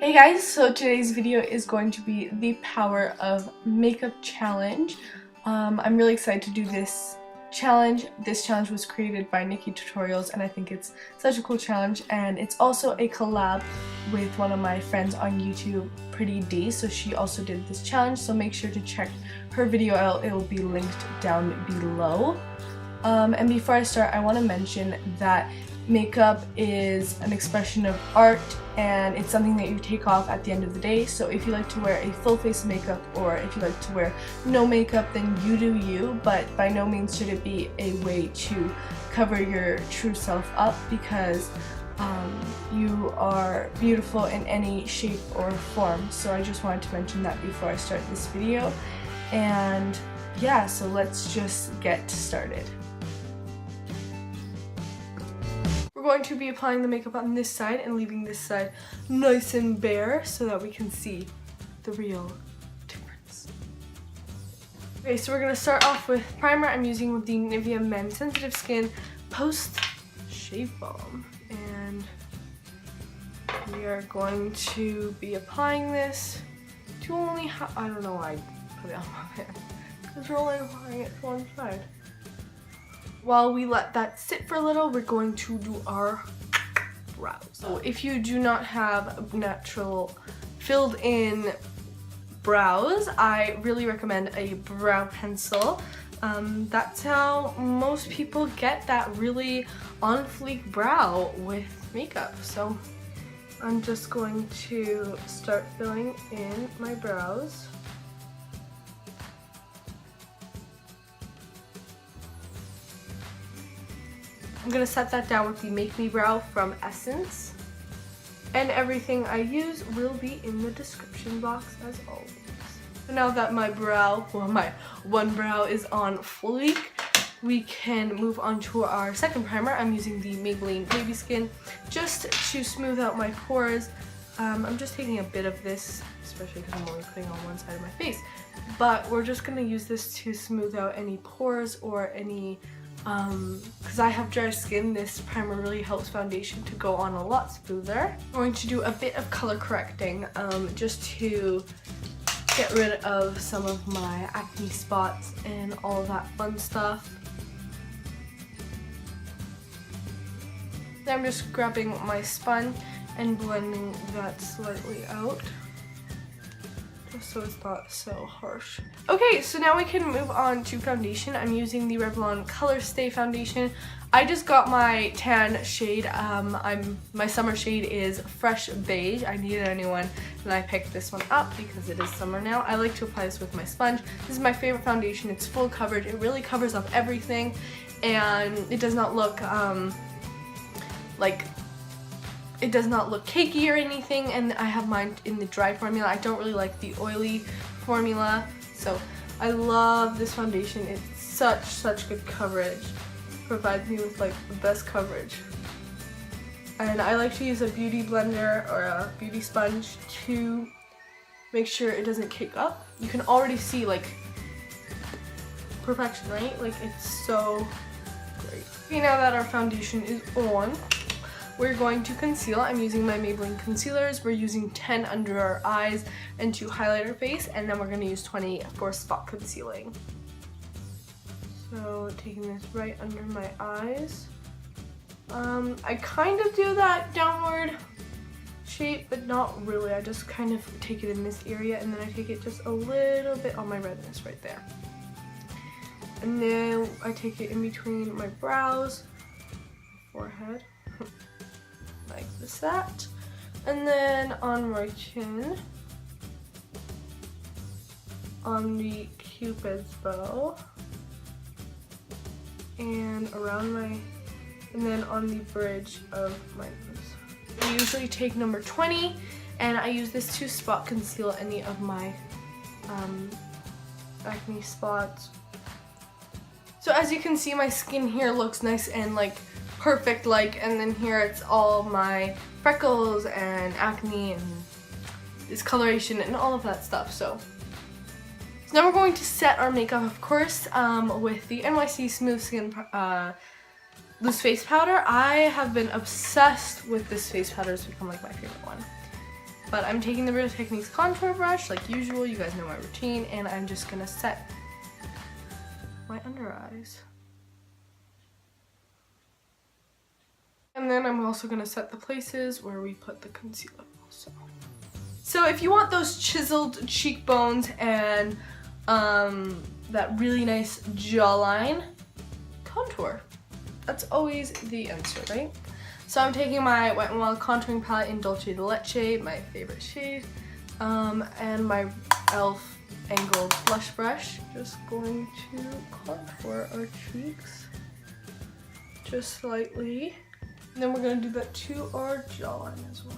Hey guys, so today's video is going to be the power of makeup challenge. I'm really excited to do this challenge. This challenge was created by Nikki Tutorials and I think it's such a cool challenge, and it's also a collab with one of my friends on YouTube, Pretty D, so she also did this challenge, so make sure to check her video out. It will be linked down below. And before I start, I want to mention that makeup is an expression of art and it's something that you take off at the end of the day. So if you like to wear a full face of makeup or if you like to wear no makeup, then you do you, but by no means should it be a way to cover your true self up, because you are beautiful in any shape or form. So I just wanted to mention that before I start this video. And yeah, so let's just get started. We're going to be applying the makeup on this side and leaving this side nice and bare so that we can see the real difference. Okay, so we're going to start off with primer. I'm using the Nivea Men Sensitive Skin Post Shave Balm, and we are going to be applying this to only I don't know why I put it on my hand, because we're only applying it to one side. While we let that sit for a little, we're going to do our brows. So if you do not have natural filled in brows, I really recommend a brow pencil. That's how most people get that really on fleek brow with makeup. So I'm just going to start filling in my brows. I'm going to set that down with the Make Me Brow from Essence. And everything I use will be in the description box as always. So now that my brow, well, my one brow is on fleek, we can move on to our second primer. I'm using the Maybelline Babyskin just to smooth out my pores. I'm just taking a bit of this, especially because I'm only putting on one side of my face. But we're just going to use this to smooth out any pores or any because I have dry skin. This primer really helps foundation to go on a lot smoother. I'm going to do a bit of color correcting just to get rid of some of my acne spots and all of that fun stuff. Then I'm just grabbing my sponge and blending that slightly out, so it's not so harsh. Okay, so now we can move on to foundation. I'm using the Revlon Colorstay foundation. I just got my tan shade. My summer shade is Fresh Beige. I needed a new one and I picked this one up because it is summer now. I like to apply this with my sponge. This is my favorite foundation. It's full coverage. It really covers up everything, and it does not look it does not look cakey or anything, and I have mine in the dry formula. I don't really like the oily formula, so I love this foundation. It's such good coverage. It provides me with like the best coverage. And I like to use a beauty blender or a beauty sponge to make sure it doesn't cake up. You can already see like perfection, right? Like, it's so great. Okay, now that our foundation is on, we're going to conceal. I'm using my Maybelline concealers. We're using 10 under our eyes and to highlight our face, and then we're going to use 20 for spot concealing. So taking this right under my eyes. I kind of do that downward shape, but not really. I just kind of take it in this area, and then I take it just a little bit on my redness right there. And then I take it in between my brows, forehead. Like that, and then on my chin, on the Cupid's bow, and around my, and then on the bridge of my nose. I usually take number 20, and I use this to spot conceal any of my acne spots. So as you can see, my skin here looks nice and like perfect, and then here it's all my freckles and acne and discoloration and all of that stuff. So now we're going to set our makeup, of course, with the NYC Smooth Skin Loose Face Powder. I have been obsessed with this face powder. It's become like my favorite one. But I'm taking the Real Techniques contour brush like usual. You guys know my routine, and I'm just gonna set my under eyes. And then I'm also gonna set the places where we put the concealer also. So if you want those chiseled cheekbones and that really nice jawline, contour. That's always the answer, right? So I'm taking my Wet n Wild contouring palette in Dulce de Leche, my favorite shade, and my e.l.f. angled blush brush. Just going to contour our cheeks just slightly. And then we're going to do that to our jawline as well.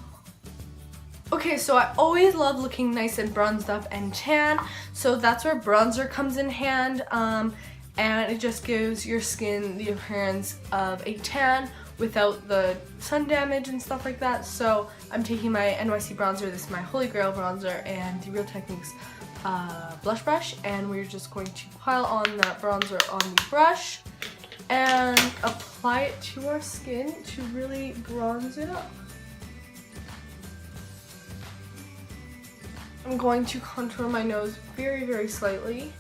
Okay, so I always love looking nice and bronzed up and tan, so that's where bronzer comes in hand, and it just gives your skin the appearance of a tan without the sun damage and stuff like that. So I'm taking my NYC bronzer, this is my Holy Grail bronzer, and the Real Techniques blush brush, and we're just going to pile on that bronzer on the brush and apply it to our skin to really bronze it up. I'm going to contour my nose very, very slightly.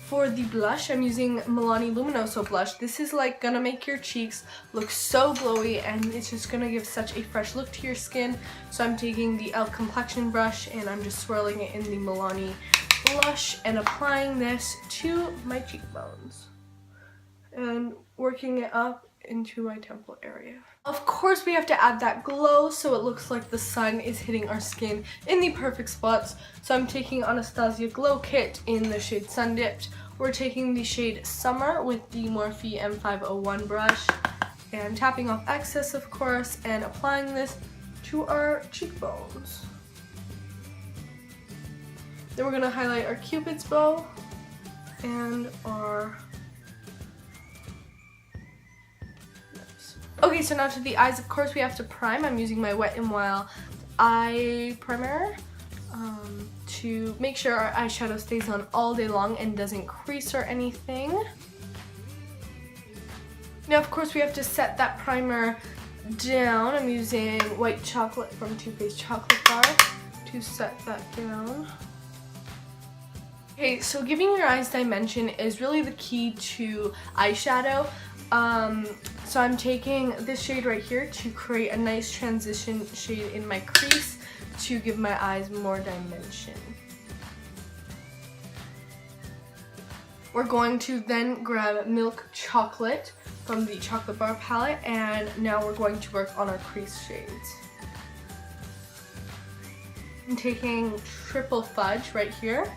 For the blush, I'm using Milani Luminoso blush. This is like gonna make your cheeks look so glowy, and it's just gonna give such a fresh look to your skin. So I'm taking the e.l.f. complexion brush and I'm just swirling it in the Milani blush and applying this to my cheekbones and working it up into my temple area. Of course, we have to add that glow so it looks like the sun is hitting our skin in the perfect spots. So I'm taking Anastasia Glow Kit in the shade Sundipped. We're taking the shade Summer with the Morphe M501 brush and tapping off excess, of course, and applying this to our cheekbones. Then we're gonna highlight our Cupid's bow and our okay, so now to the eyes. Of course, we have to prime. I'm using my Wet n Wild eye primer to make sure our eyeshadow stays on all day long and doesn't crease or anything. Now, of course, we have to set that primer down. I'm using white chocolate from Too Faced Chocolate Bar to set that down. Okay, so giving your eyes dimension is really the key to eyeshadow. So I'm taking this shade right here to create a nice transition shade in my crease to give my eyes more dimension. We're going to then grab Milk Chocolate from the Chocolate Bar palette, and now we're going to work on our crease shades. I'm taking Triple Fudge right here,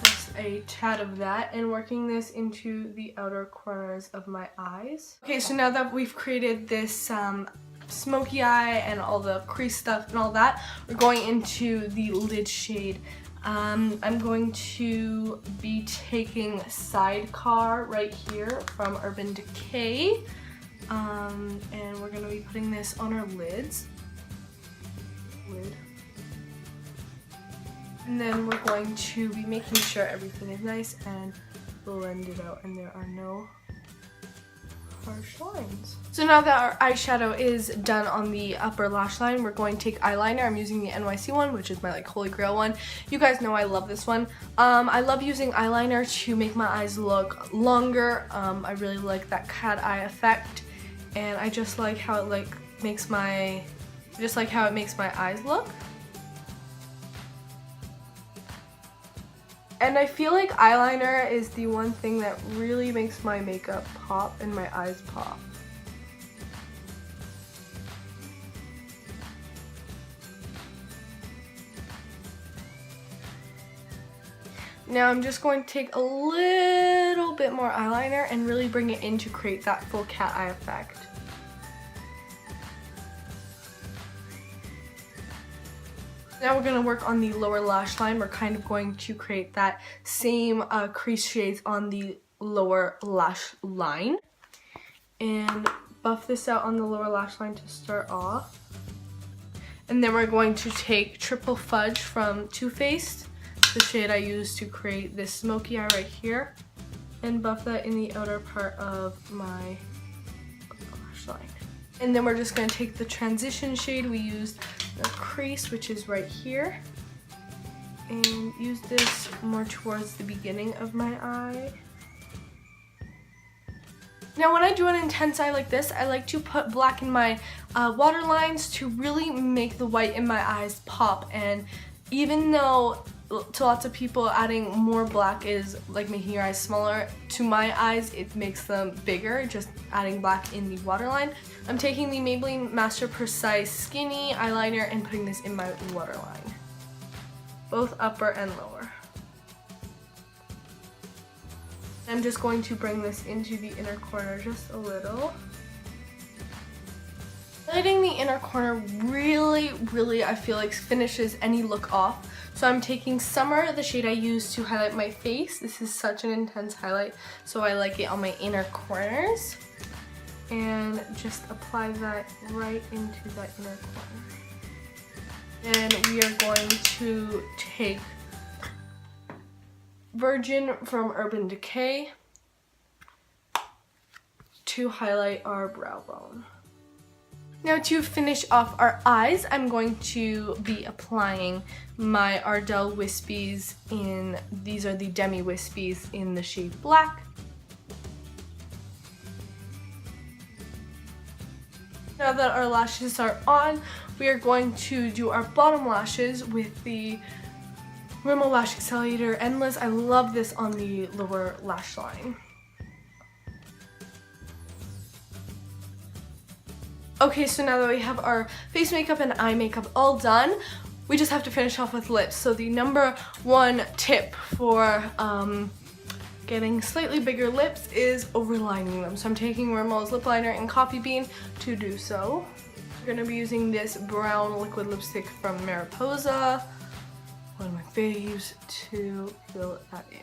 just a tad of that, and working this into the outer corners of my eyes. Okay, so now that we've created this smoky eye and all the crease stuff and all that, we're going into the lid shade. I'm going to be taking Sidecar right here from Urban Decay, and we're going to be putting this on our lids. And then we're going to be making sure everything is nice and blended out and there are no harsh lines. So now that our eyeshadow is done on the upper lash line, we're going to take eyeliner. I'm using the NYC one, which is my like Holy Grail one. You guys know I love this one. I love using eyeliner to make my eyes look longer. I really like that cat eye effect, and I just like how it makes my eyes look. And I feel like eyeliner is the one thing that really makes my makeup pop and my eyes pop. Now I'm just going to take a little bit more eyeliner and really bring it in to create that full cat eye effect. Now we're going to work on the lower lash line. We're kind of going to create that same crease shades on the lower lash line. And buff this out on the lower lash line to start off. And then we're going to take Triple Fudge from Too Faced, the shade I used to create this smoky eye right here, and buff that in the outer part of my lash line. And then we're just going to take the transition shade we used the crease, which is right here, and use this more towards the beginning of my eye. Now when I do an intense eye like this, I like to put black in my water lines to really make the white in my eyes pop. And even though to lots of people adding more black is like making your eyes smaller, to my eyes it makes them bigger, just adding black in the waterline. I'm taking the Maybelline Master Precise Skinny eyeliner and putting this in my waterline, both upper and lower. I'm just going to bring this into the inner corner just a little. Highlighting the inner corner really I feel like finishes any look off. So I'm taking Summer, the shade I use to highlight my face. This is such an intense highlight, so I like it on my inner corners. And just apply that right into that inner corner. And we are going to take Virgin from Urban Decay to highlight our brow bone. Now to finish off our eyes, I'm going to be applying my Ardell wispies in, these are the demi wispies in the shade black. Now that our lashes are on, we are going to do our bottom lashes with the Rimmel Lash Accelerator Endless. I love this on the lower lash line. Okay, so now that we have our face makeup and eye makeup all done, we just have to finish off with lips. So the number one tip for getting slightly bigger lips is overlining them. So I'm taking Rimmel's lip liner in Coffee Bean to do so. We're going to be using this brown liquid lipstick from Mariposa, one of my faves, to fill that in.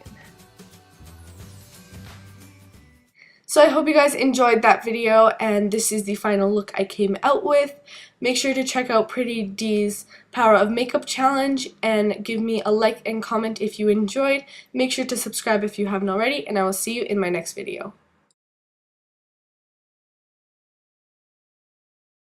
So I hope you guys enjoyed that video, and this is the final look I came out with. Make sure to check out Pretty D's Power of Makeup Challenge and give me a like and comment if you enjoyed. Make sure to subscribe if you haven't already, and I will see you in my next video.